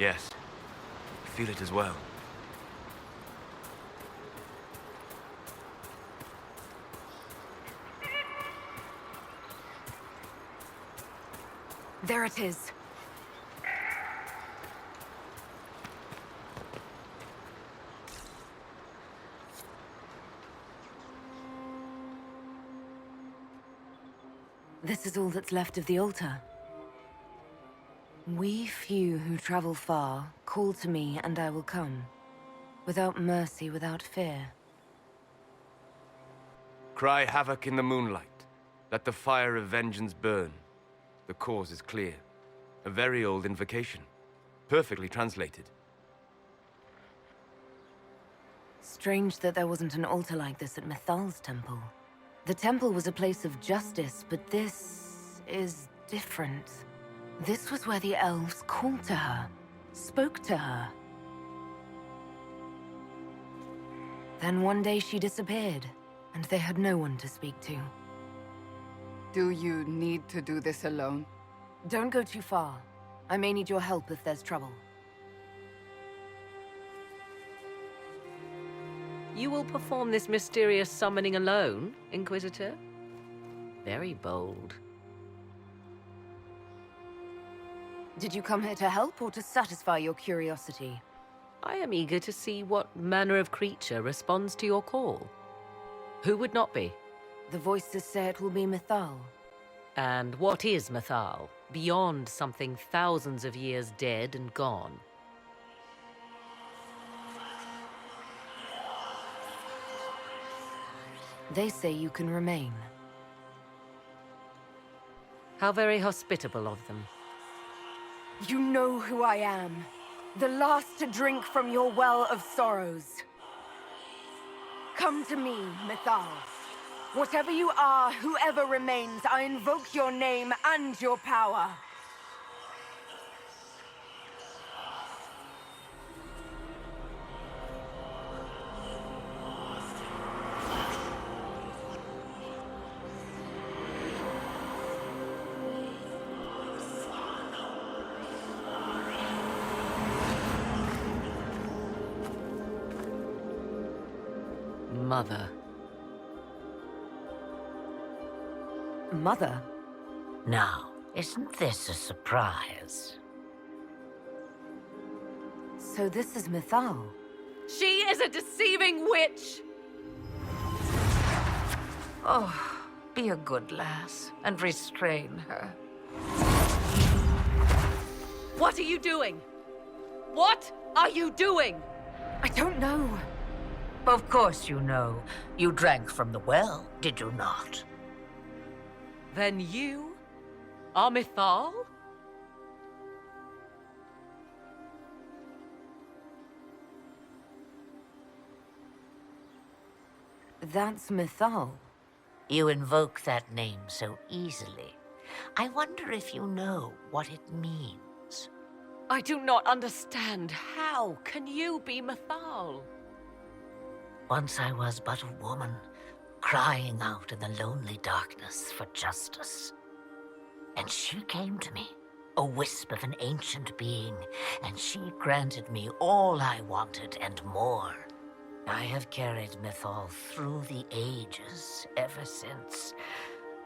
Yes. I feel it as well. There it is. This is all that's left of the altar. We few who travel far, call to me and I will come. Without mercy, without fear. Cry havoc in the moonlight. Let the fire of vengeance burn. The cause is clear. A very old invocation. Perfectly translated. Strange that there wasn't an altar like this at Mythal's temple. The temple was a place of justice, but this is different. This was where the elves called to her, spoke to her. Then one day she disappeared, and they had no one to speak to. Do you need to do this alone? Don't go too far. I may need your help if there's trouble. You will perform this mysterious summoning alone, Inquisitor? Very bold. Did you come here to help or to satisfy your curiosity? I am eager to see what manner of creature responds to your call. Who would not be? The voices say it will be Mythal. And what is Mythal, beyond something thousands of years dead and gone? They say you can remain. How very hospitable of them. You know who I am. The last to drink from your well of sorrows. Come to me, Mythal. Whatever you are, whoever remains, I invoke your name and your power. Mother. Mother? Now, isn't this a surprise? So this is Mythal. She is a deceiving witch! Oh, be a good lass and restrain her. What are you doing? What are you doing? I don't know. Of course you know. You drank from the well, did you not? Then you are Mythal? That's Mythal. You invoke that name so easily. I wonder if you know what it means. I do not understand. How can you be Mythal? Once I was but a woman, crying out in the lonely darkness for justice. And she came to me, a wisp of an ancient being, and she granted me all I wanted and more. I have carried Mythal through the ages ever since,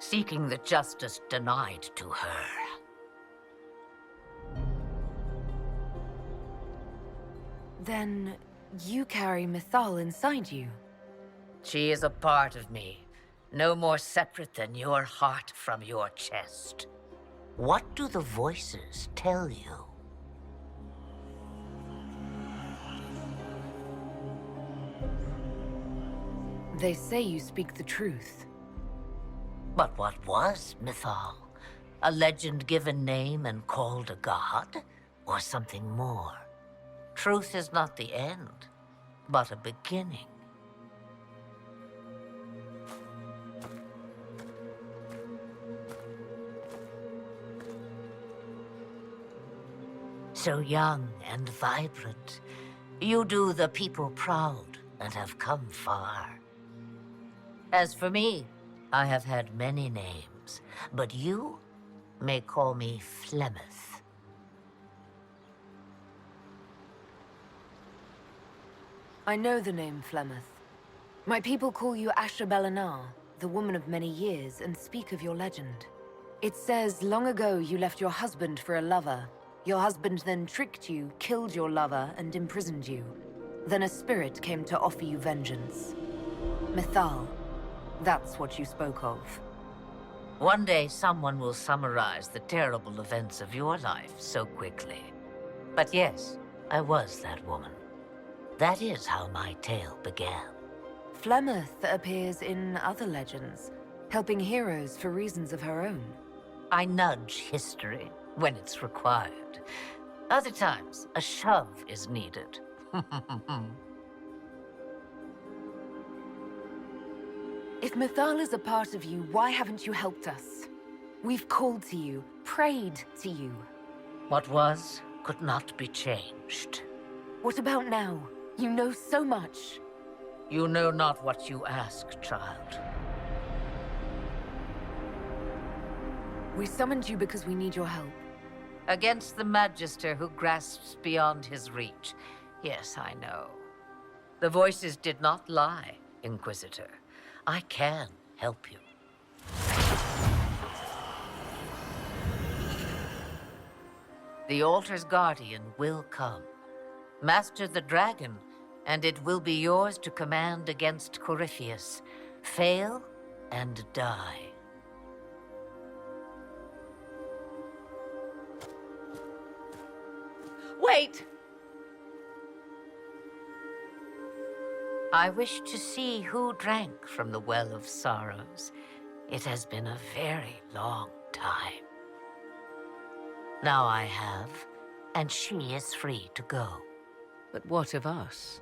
seeking the justice denied to her. Then you carry Mythal inside you. She is a part of me, no more separate than your heart from your chest. What do the voices tell you? They say you speak the truth. But what was Mythal? A legend-given name and called a god? Or something more? Truth is not the end, but a beginning. So young and vibrant, you do the people proud and have come far. As for me, I have had many names, but you may call me Flemeth. I know the name Flemeth. My people call you Asher Belenar, the woman of many years, and speak of your legend. It says long ago you left your husband for a lover. Your husband then tricked you, killed your lover, and imprisoned you. Then a spirit came to offer you vengeance. Mythal. That's what you spoke of. One day someone will summarize the terrible events of your life so quickly. But yes, I was that woman. That is how my tale began. Flemeth appears in other legends, helping heroes for reasons of her own. I nudge history when it's required. Other times, a shove is needed. If Mythal is a part of you, why haven't you helped us? We've called to you, prayed to you. What was could not be changed. What about now? You know so much. You know not what you ask, child. We summoned you because we need your help. Against the Magister who grasps beyond his reach. Yes, I know. The voices did not lie, Inquisitor. I can help you. The altar's guardian will come. Master the dragon, and it will be yours to command against Corypheus. Fail and die. Wait! I wish to see who drank from the Well of Sorrows. It has been a very long time. Now I have, and she is free to go. But what of us?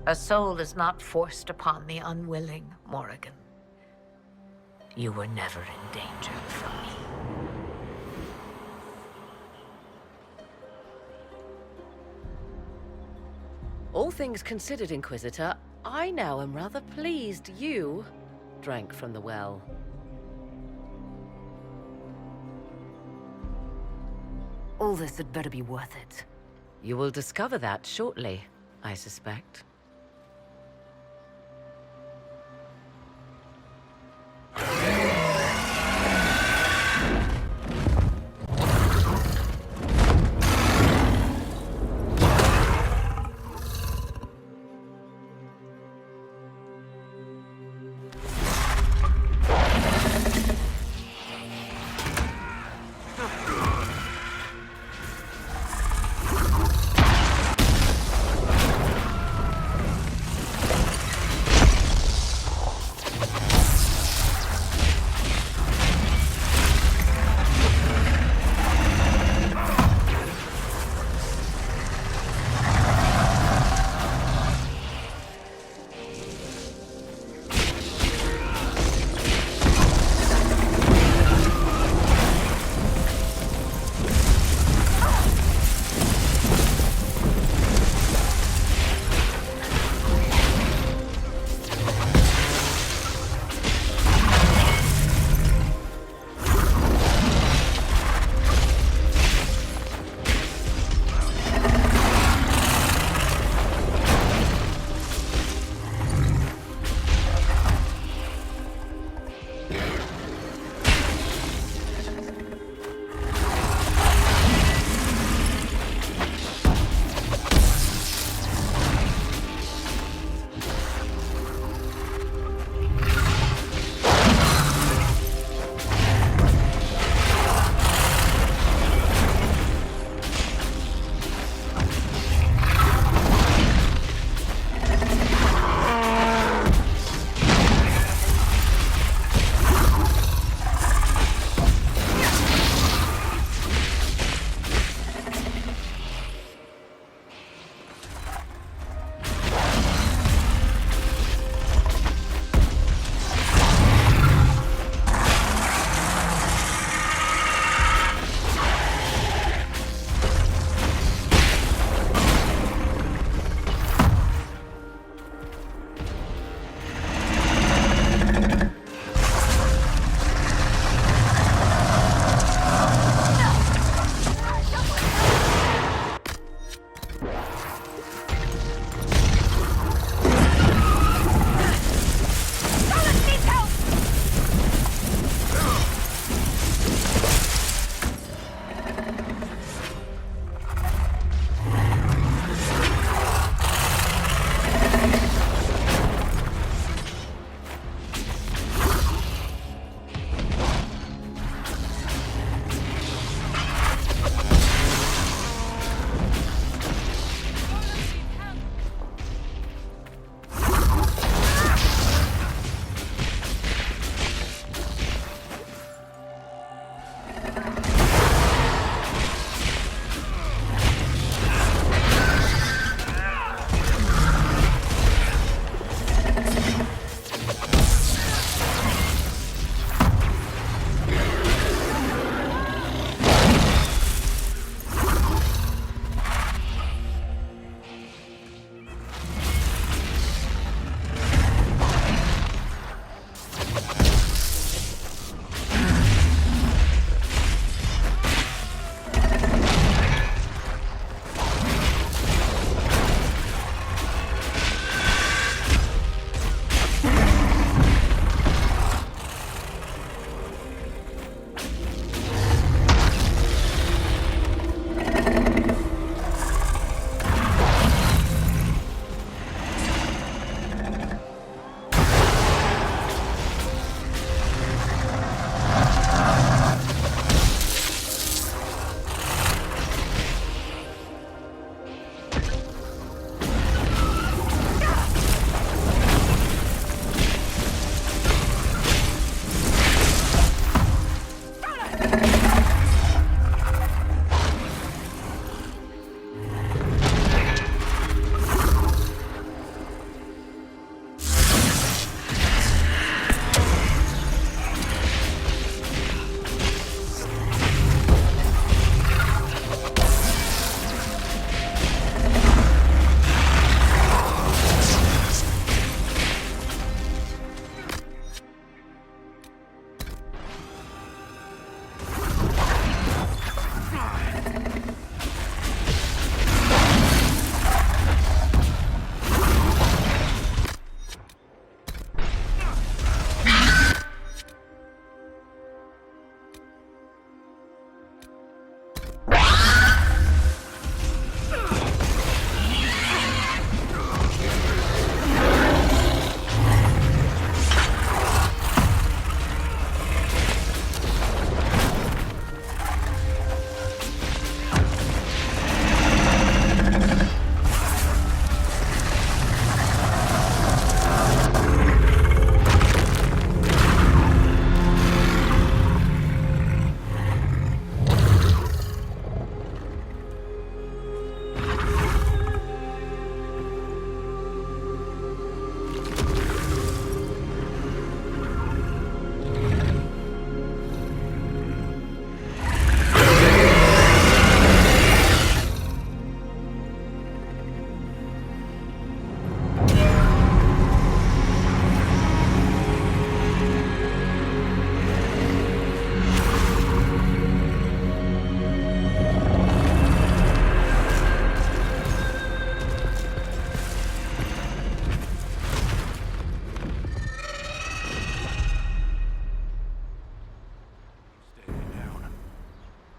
A soul is not forced upon the unwilling, Morrigan. You were never in danger from me. All things considered, Inquisitor, I now am rather pleased you drank from the well. All this had better be worth it. You will discover that shortly, I suspect.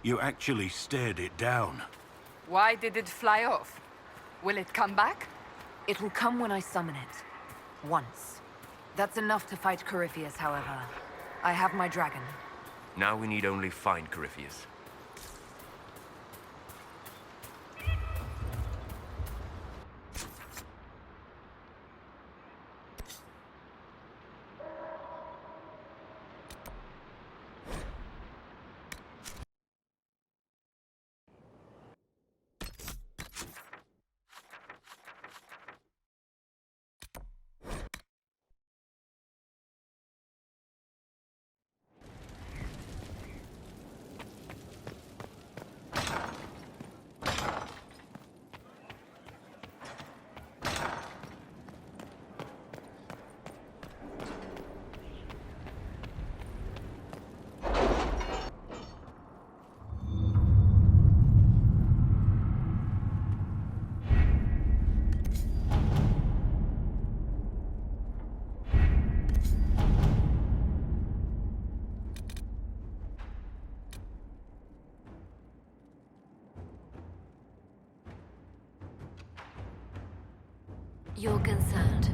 You actually stared it down. Why did it fly off? Will it come back? It will come when I summon it. Once. That's enough to fight Corypheus, however. I have my dragon. Now we need only find Corypheus. You're concerned?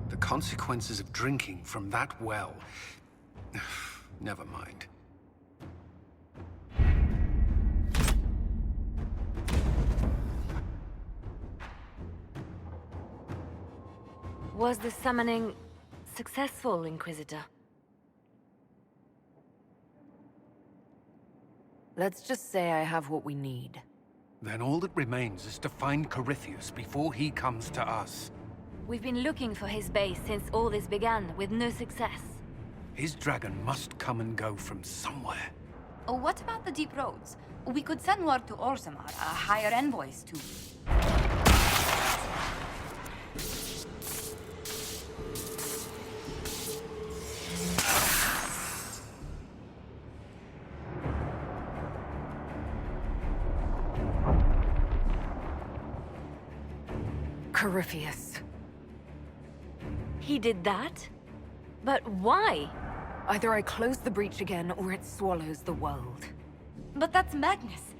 The consequences of drinking from that well. Never mind. Was the summoning successful, Inquisitor? Let's just say I have what we need. Then all that remains is to find Corypheus before he comes to us. We've been looking for his base since all this began, with no success. His dragon must come and go from somewhere. Oh, what about the deep roads? We could send word to Orzammar, hire envoys to... Corypheus. He did that? But why? Either I close the breach again, or it swallows the world. But that's madness.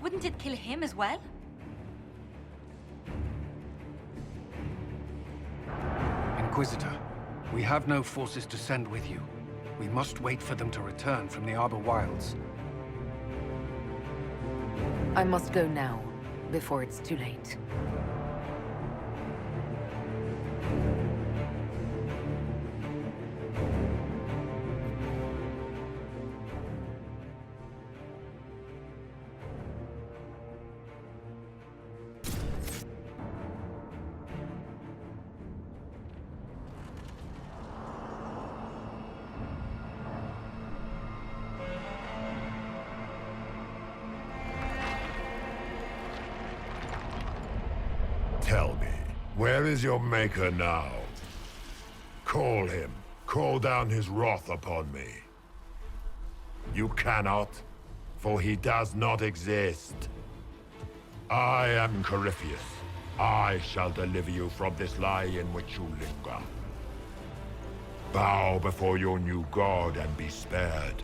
Wouldn't it kill him as well? Inquisitor, we have no forces to send with you. We must wait for them to return from the Arbor Wilds. I must go now, before it's too late. Tell me, where is your maker now? Call him. Call down his wrath upon me. You cannot, for he does not exist. I am Corypheus. I shall deliver you from this lie in which you linger. Bow before your new god and be spared.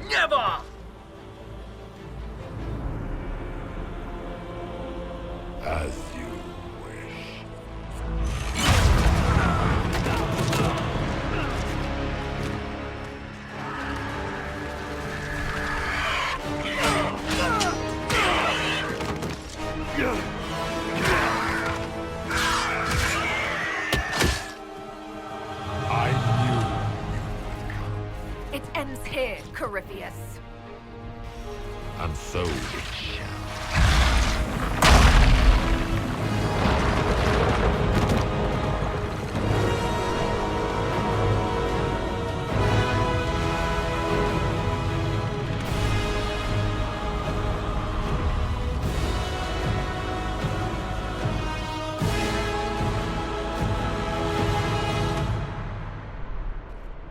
Never! As you wish. I knew you would come, It ends here, Corypheus. and so it shall.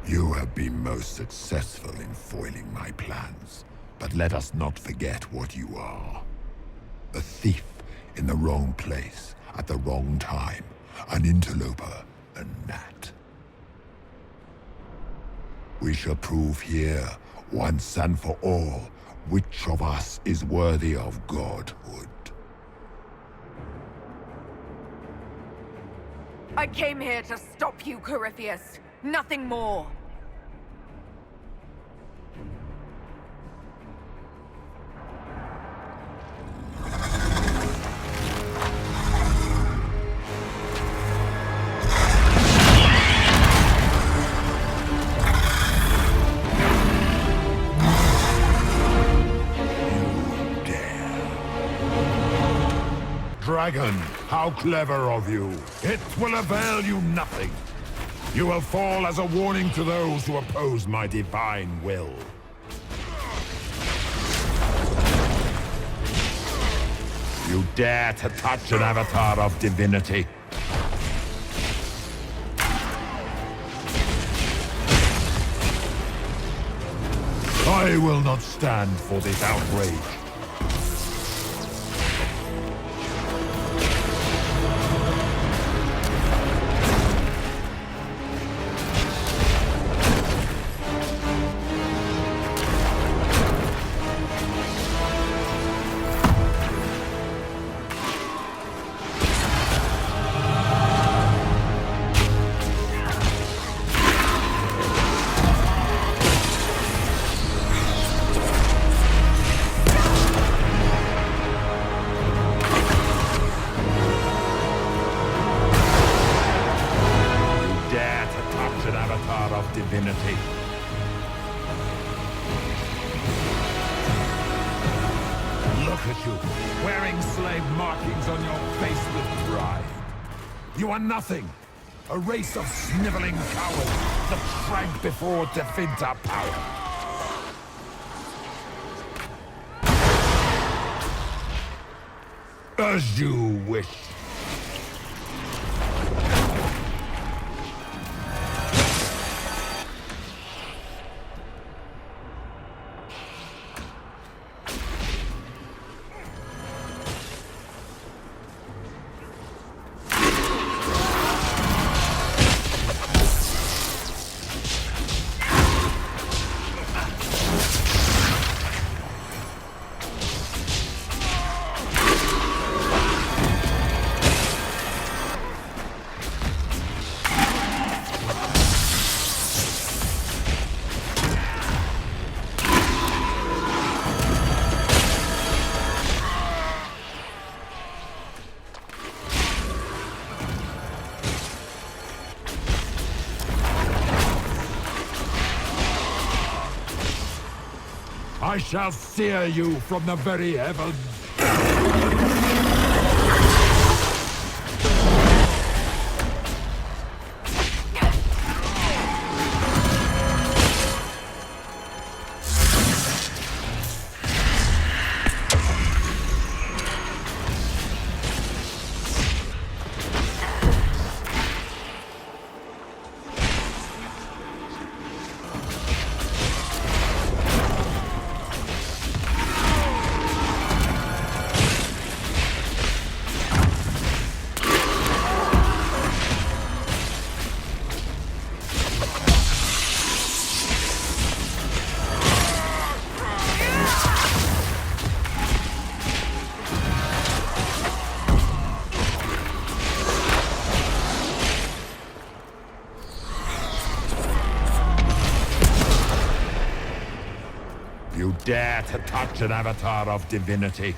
You have been most successful in foiling my plans, but let us not forget what you are. A thief in the wrong place at the wrong time, an interloper, a gnat. We shall prove here, once and for all, which of us is worthy of godhood. I came here to stop you, Corypheus. Nothing more. Dragon, how clever of you. It will avail you nothing. You will fall as a warning to those who oppose my divine will. You dare to touch an avatar of divinity. I will not stand for this outrage. Divinity. Look at you, wearing slave markings on your face with pride. You are nothing. A race of sniveling cowards that shrank before Definta power. As you wish. I shall sear you from the very heavens. You dare to touch an avatar of divinity.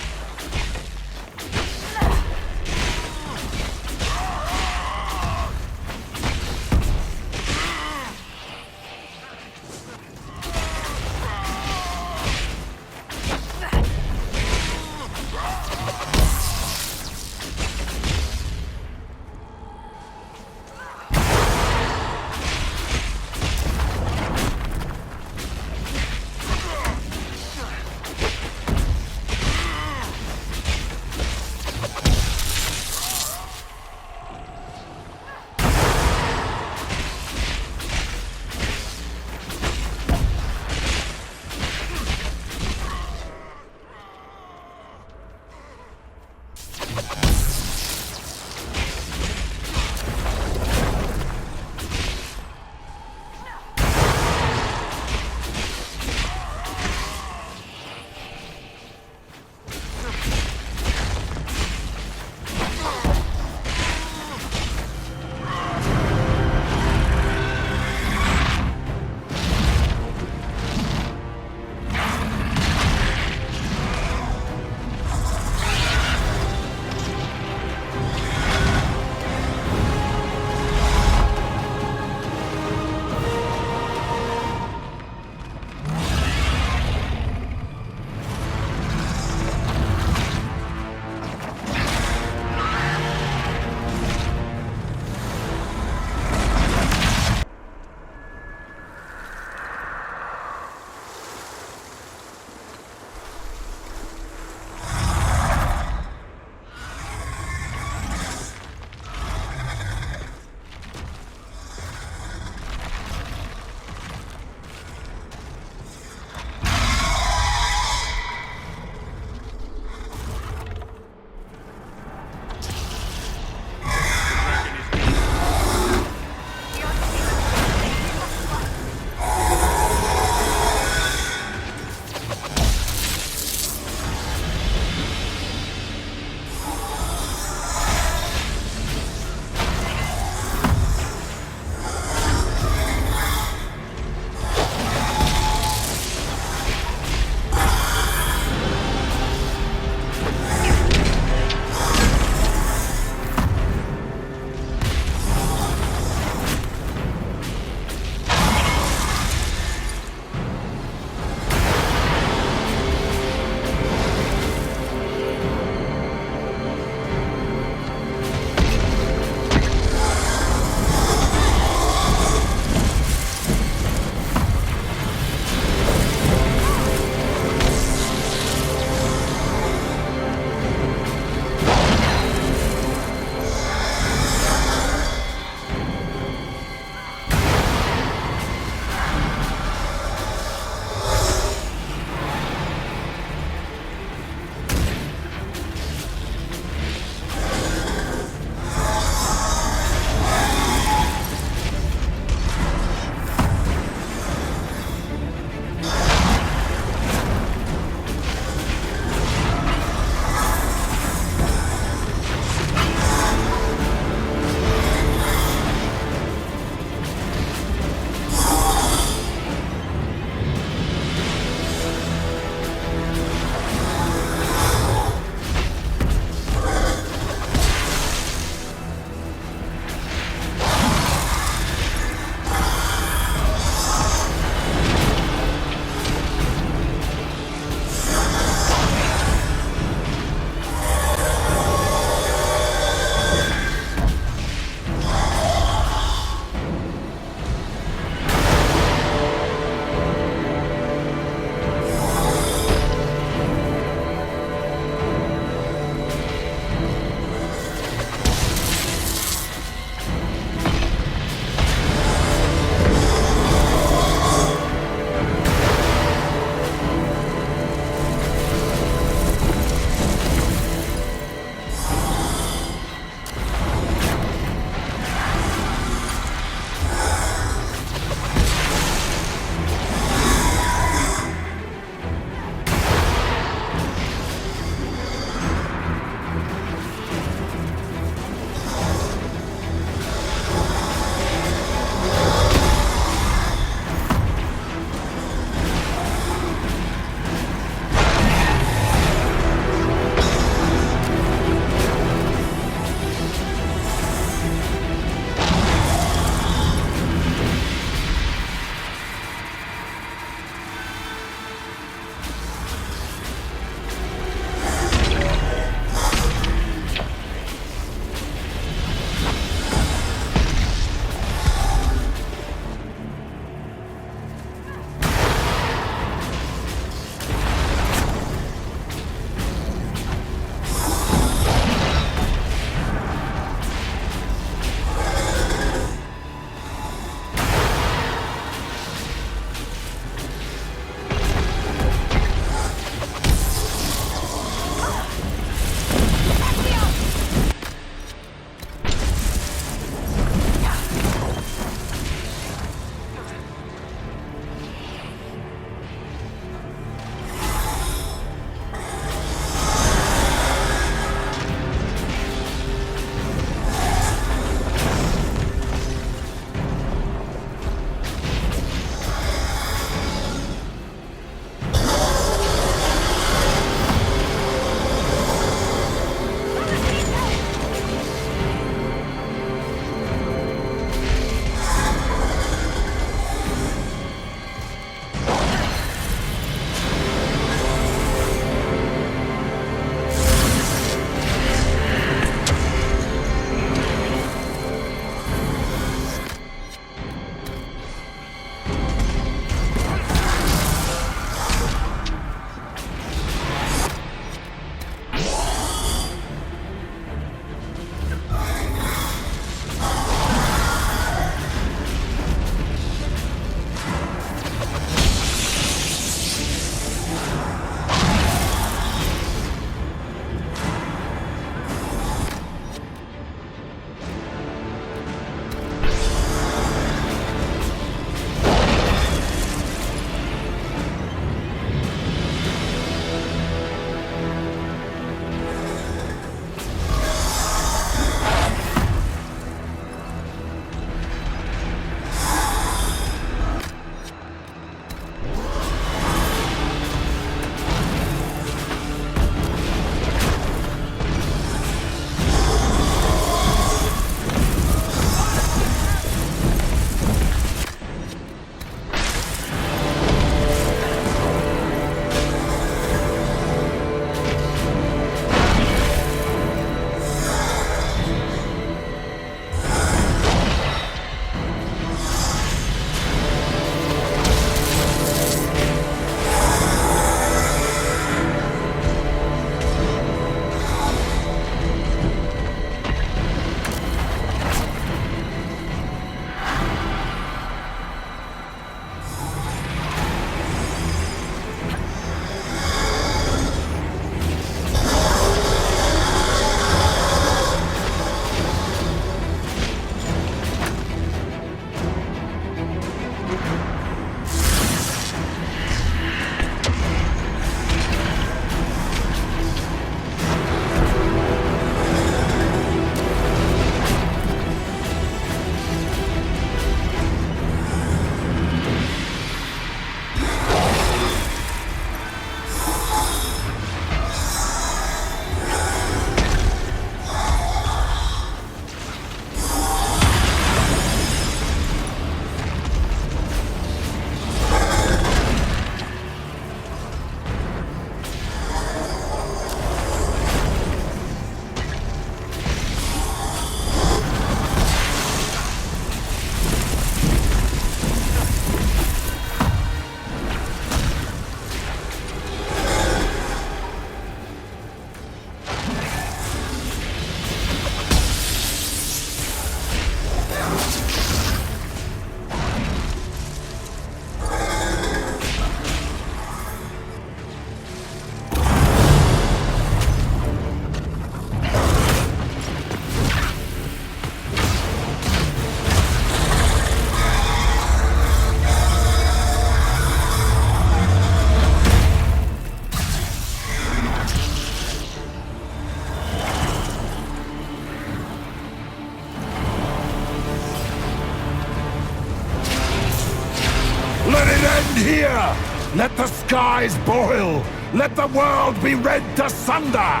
Stand here! Let the skies boil! Let the world be rent asunder!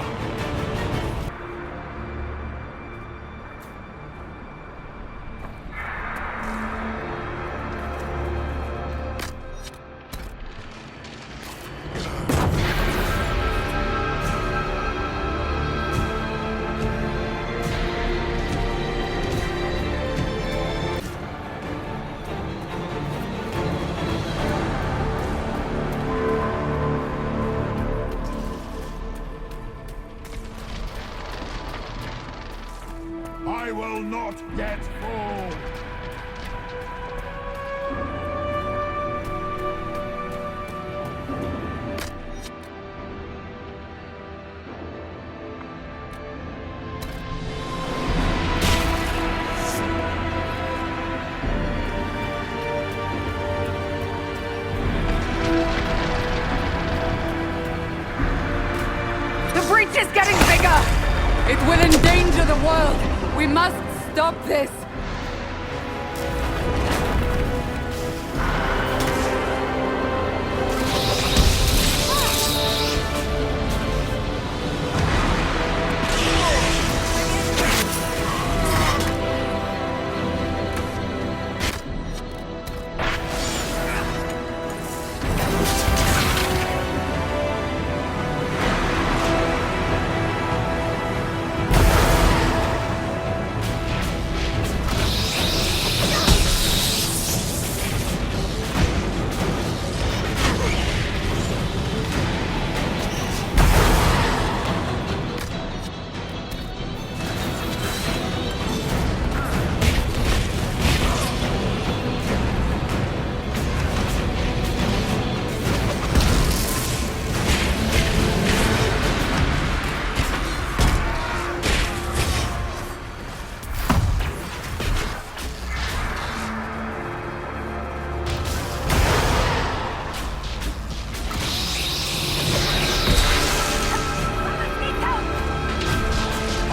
I will not yet fall! The breach is getting bigger! It will endanger the world! We must stop this!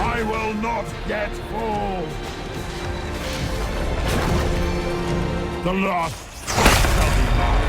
I will not yet fall! The last shall be mine!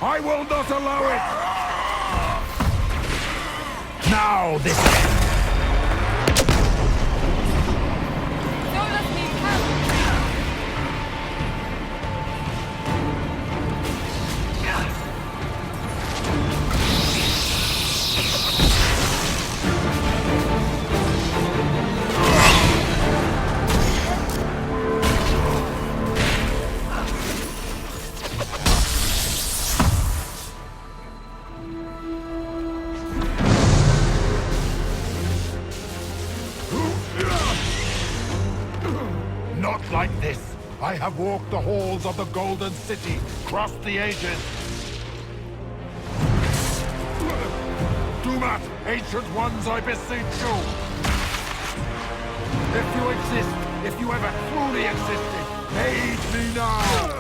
I will not allow it! Now this ends! Not like this. I have walked the halls of the Golden City, crossed the ages. Do not, ancient ones, I beseech you. If you exist, if you ever truly existed, aid me now.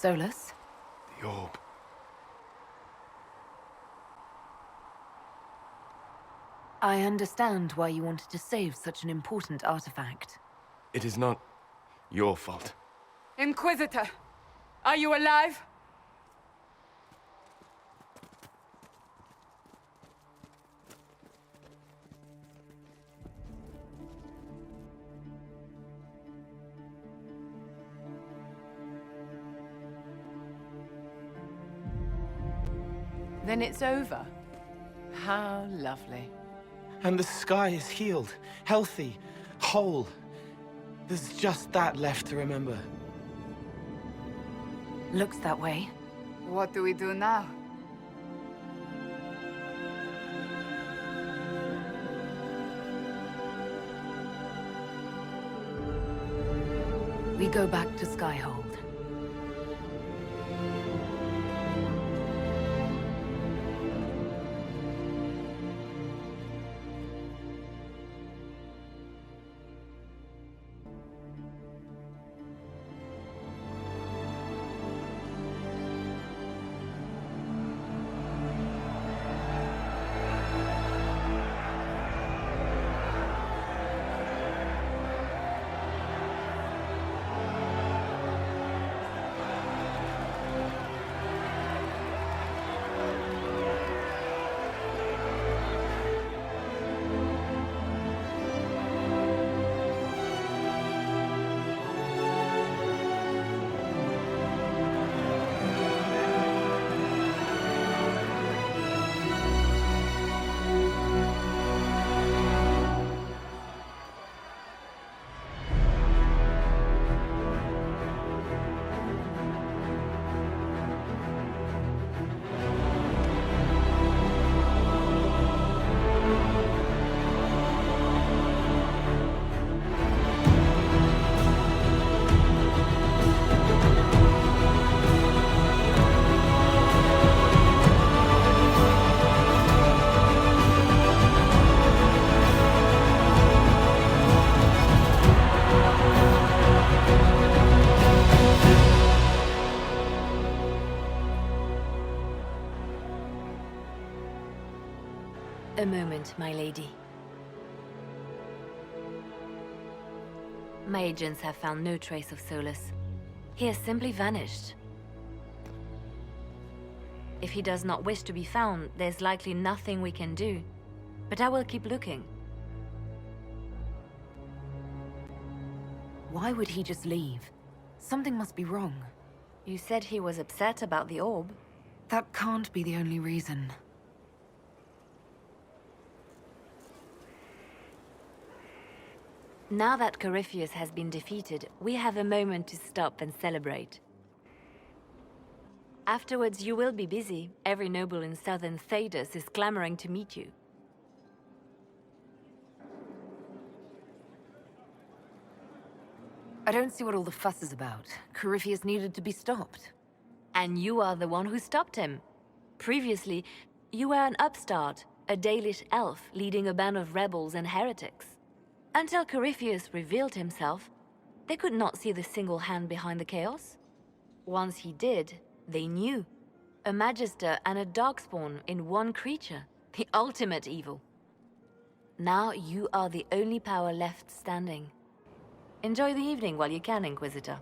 Solus? The orb. I understand why you wanted to save such an important artifact. It is not your fault. Inquisitor, are you alive? Then it's over. How lovely. And the sky is healed, healthy, whole. There's just that left to remember. Looks that way. What do we do now? We go back to Skyhold. A moment, my lady. My agents have found no trace of Solus. He has simply vanished. If he does not wish to be found, there's likely nothing we can do. But I will keep looking. Why would he just leave? Something must be wrong. You said he was upset about the orb. That can't be the only reason. Now that Corypheus has been defeated, we have a moment to stop and celebrate. Afterwards, you will be busy. Every noble in southern Thedas is clamoring to meet you. I don't see what all the fuss is about. Corypheus needed to be stopped. And you are the one who stopped him. Previously, you were an upstart, a Dalish elf leading a band of rebels and heretics. Until Corypheus revealed himself, they could not see the single hand behind the chaos. Once he did, they knew. A Magister and a Darkspawn in one creature. The ultimate evil. Now you are the only power left standing. Enjoy the evening while you can, Inquisitor.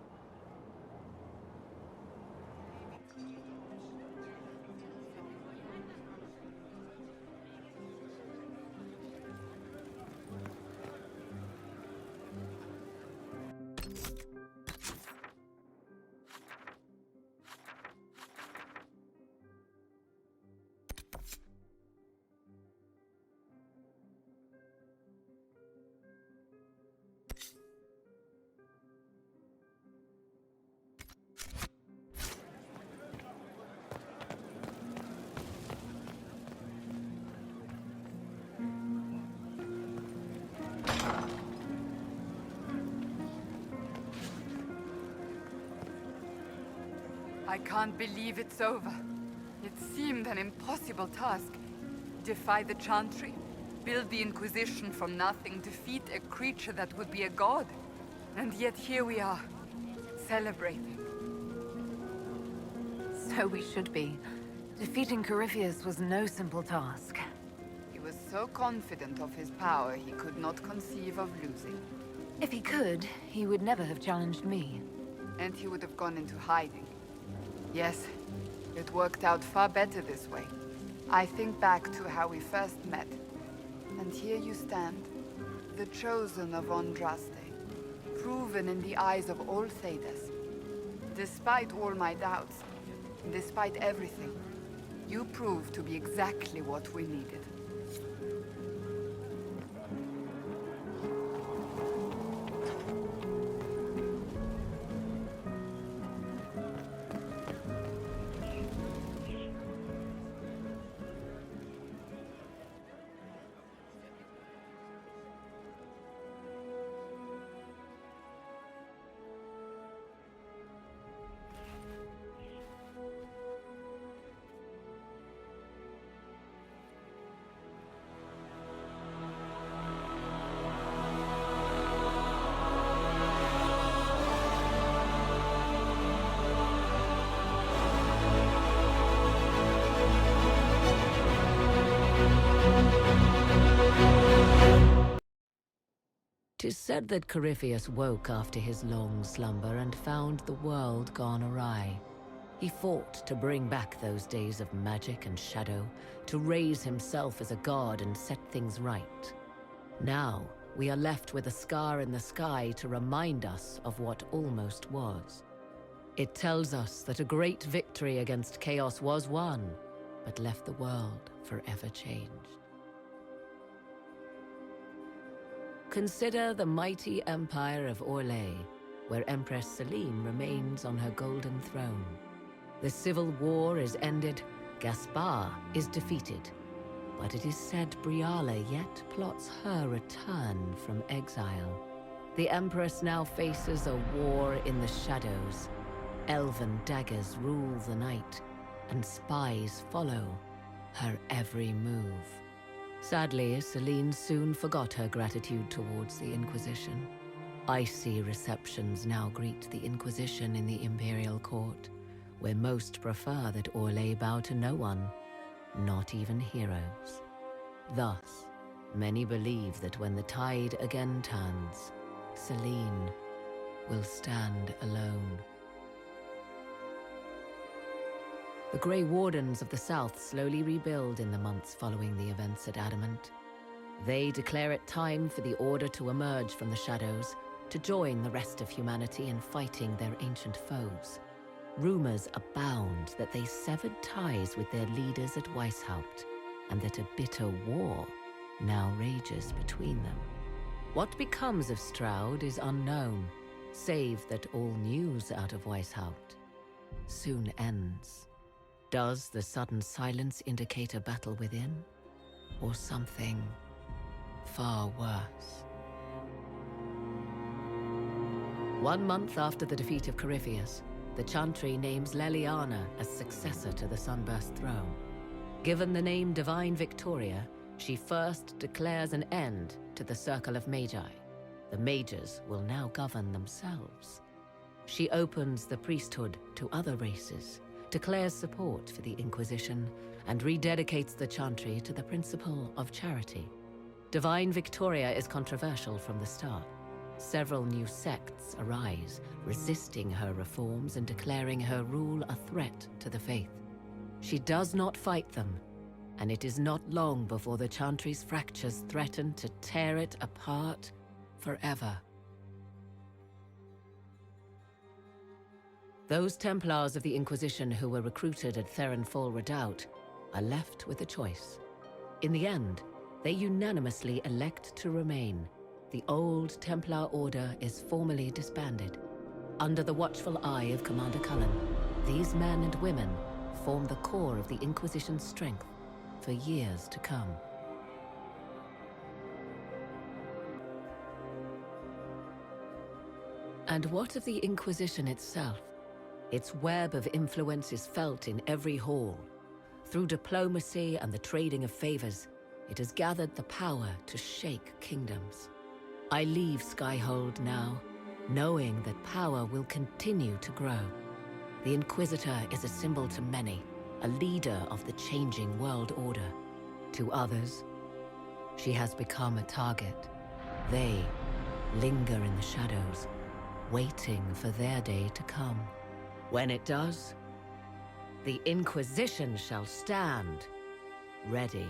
I can't believe it's over. It seemed an impossible task. Defy the Chantry, build the Inquisition from nothing, defeat a creature that would be a god. And yet here we are, celebrating. So we should be. Defeating Corypheus was no simple task. He was so confident of his power, he could not conceive of losing. If he could, he would never have challenged me. And he would have gone into hiding. Yes, it worked out far better this way. I think back to how we first met. And here you stand, the chosen of Andraste, proven in the eyes of all Thedas. Despite all my doubts, despite everything, you proved to be exactly what we needed. Tis said that Corypheus woke after his long slumber and found the world gone awry. He fought to bring back those days of magic and shadow, to raise himself as a god and set things right. Now, we are left with a scar in the sky to remind us of what almost was. It tells us that a great victory against chaos was won, but left the world forever changed. Consider the mighty empire of Orlais, where Empress Celine remains on her golden throne. The civil war is ended, Gaspar is defeated, but it is said Briala yet plots her return from exile. The Empress now faces a war in the shadows. Elven daggers rule the night, and spies follow her every move. Sadly, Celine soon forgot her gratitude towards the Inquisition. Icy receptions now greet the Inquisition in the Imperial Court, where most prefer that Orlais bow to no one, not even heroes. Thus, many believe that when the tide again turns, Celine will stand alone. The Grey Wardens of the South slowly rebuild in the months following the events at Adamant. They declare it time for the Order to emerge from the shadows, to join the rest of humanity in fighting their ancient foes. Rumors abound that they severed ties with their leaders at Weishaupt, and that a bitter war now rages between them. What becomes of Stroud is unknown, save that all news out of Weishaupt soon ends. Does the sudden silence indicate a battle within, or something far worse? 1 month after the defeat of Corypheus, the Chantry names Leliana as successor to the Sunburst throne. Given the name Divine Victoria, she first declares an end to the Circle of Magi. The Mages will now govern themselves. She opens the priesthood to other races, declares support for the Inquisition, and rededicates the Chantry to the principle of charity. Divine Victoria is controversial from the start. Several new sects arise, resisting her reforms and declaring her rule a threat to the faith. She does not fight them, and it is not long before the Chantry's fractures threaten to tear it apart forever. Those Templars of the Inquisition who were recruited at Therenfall Redoubt are left with a choice. In the end, they unanimously elect to remain. The old Templar Order is formally disbanded. Under the watchful eye of Commander Cullen, these men and women form the core of the Inquisition's strength for years to come. And what of the Inquisition itself? Its web of influence is felt in every hall. Through diplomacy and the trading of favors, it has gathered the power to shake kingdoms. I leave Skyhold now, knowing that power will continue to grow. The Inquisitor is a symbol to many, a leader of the changing world order. To others, she has become a target. They linger in the shadows, waiting for their day to come. When it does, the Inquisition shall stand, ready.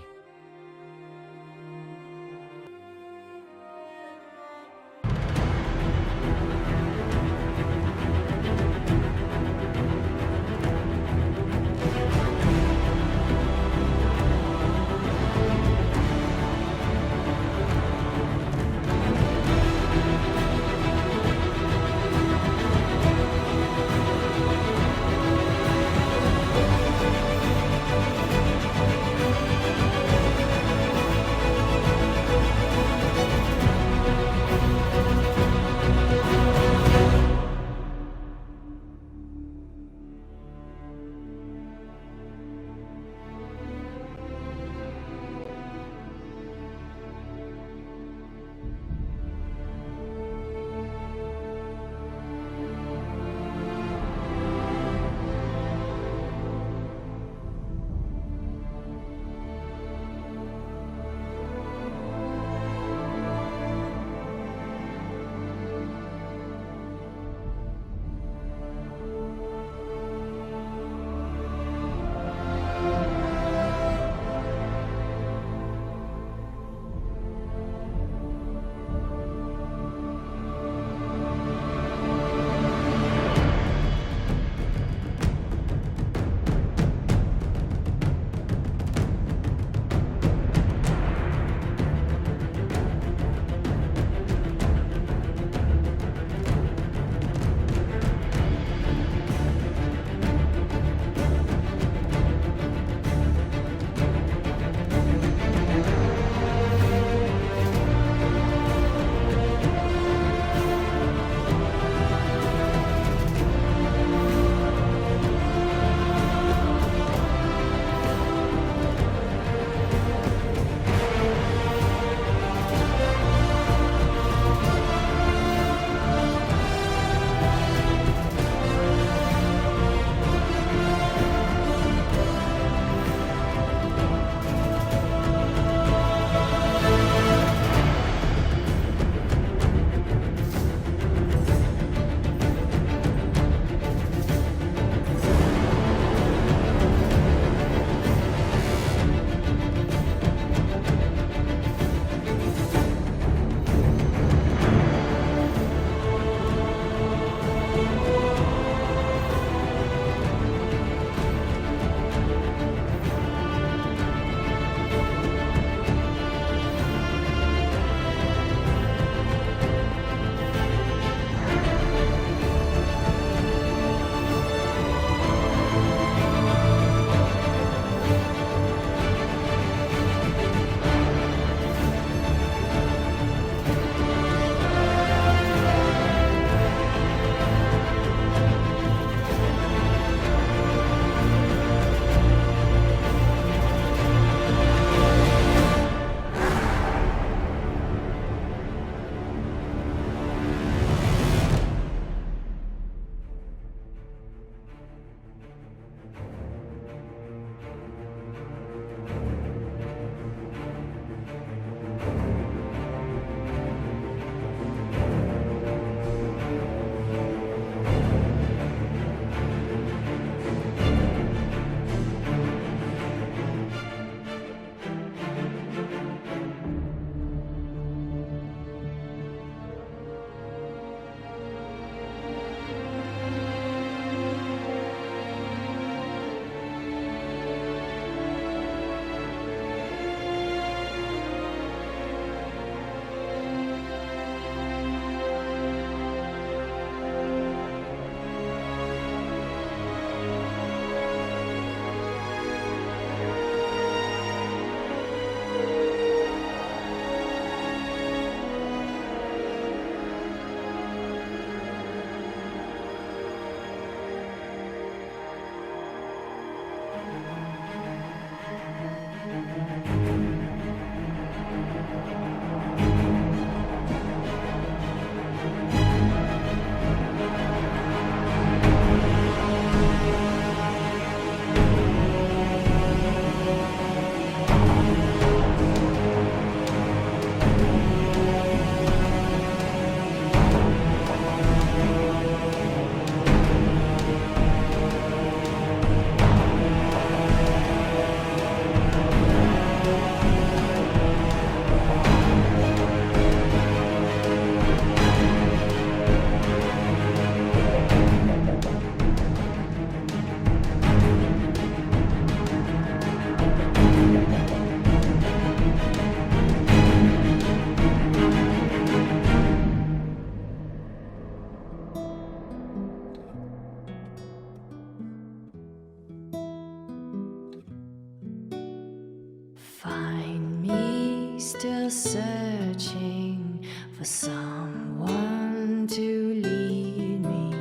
still searching for someone to lead me?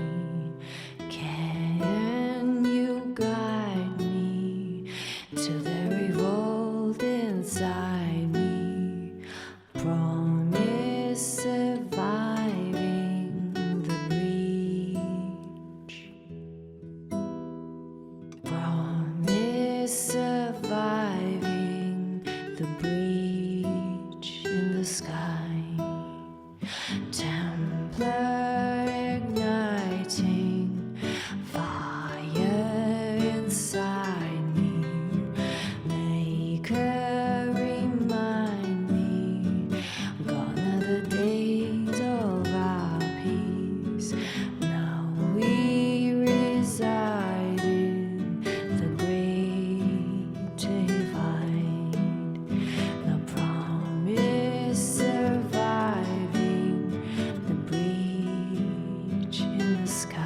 Can you guide me to the revolt inside me? Promise surviving the breach. Promise surviving the breach in the sky. Templar igniting fire inside me. Maker remind me, gone are the days of our peace. Now we reside in the great divide. The promise surviving the breach in the sky.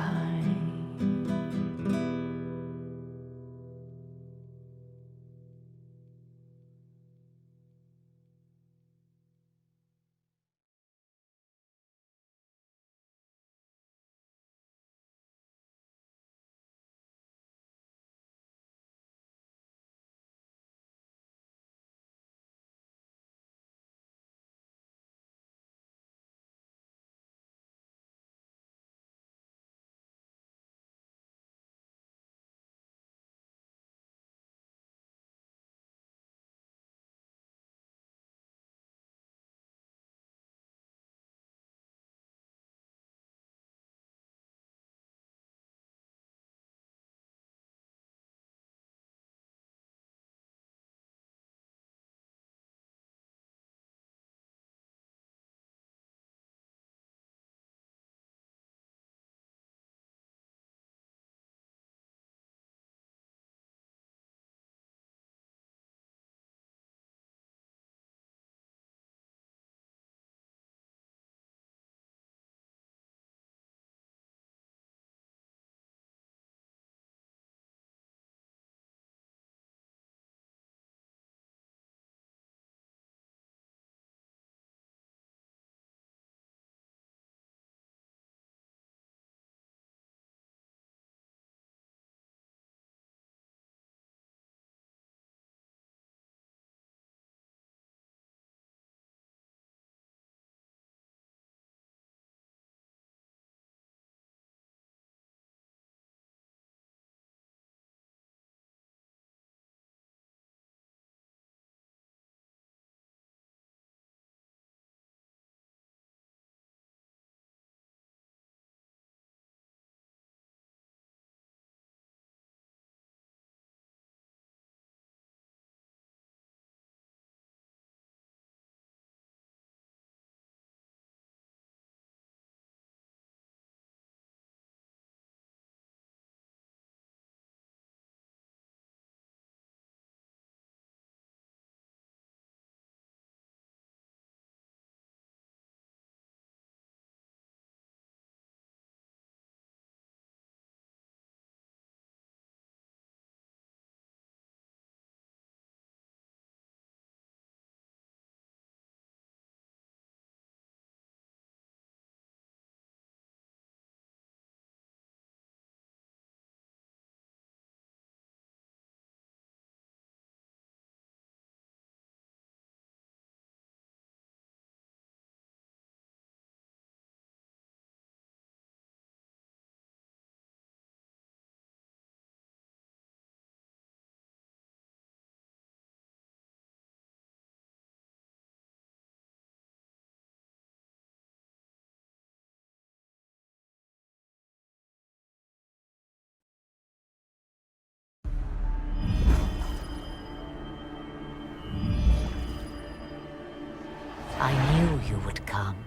I knew you would come.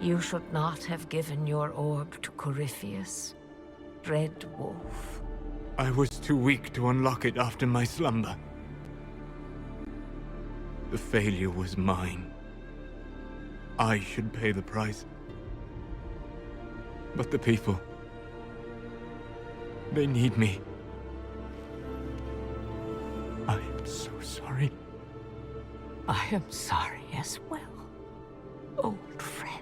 You should not have given your orb to Corypheus, Red Wolf. I was too weak to unlock it after my slumber. The failure was mine. I should pay the price. But the people... they need me. so sorry. I am sorry as well, old friend.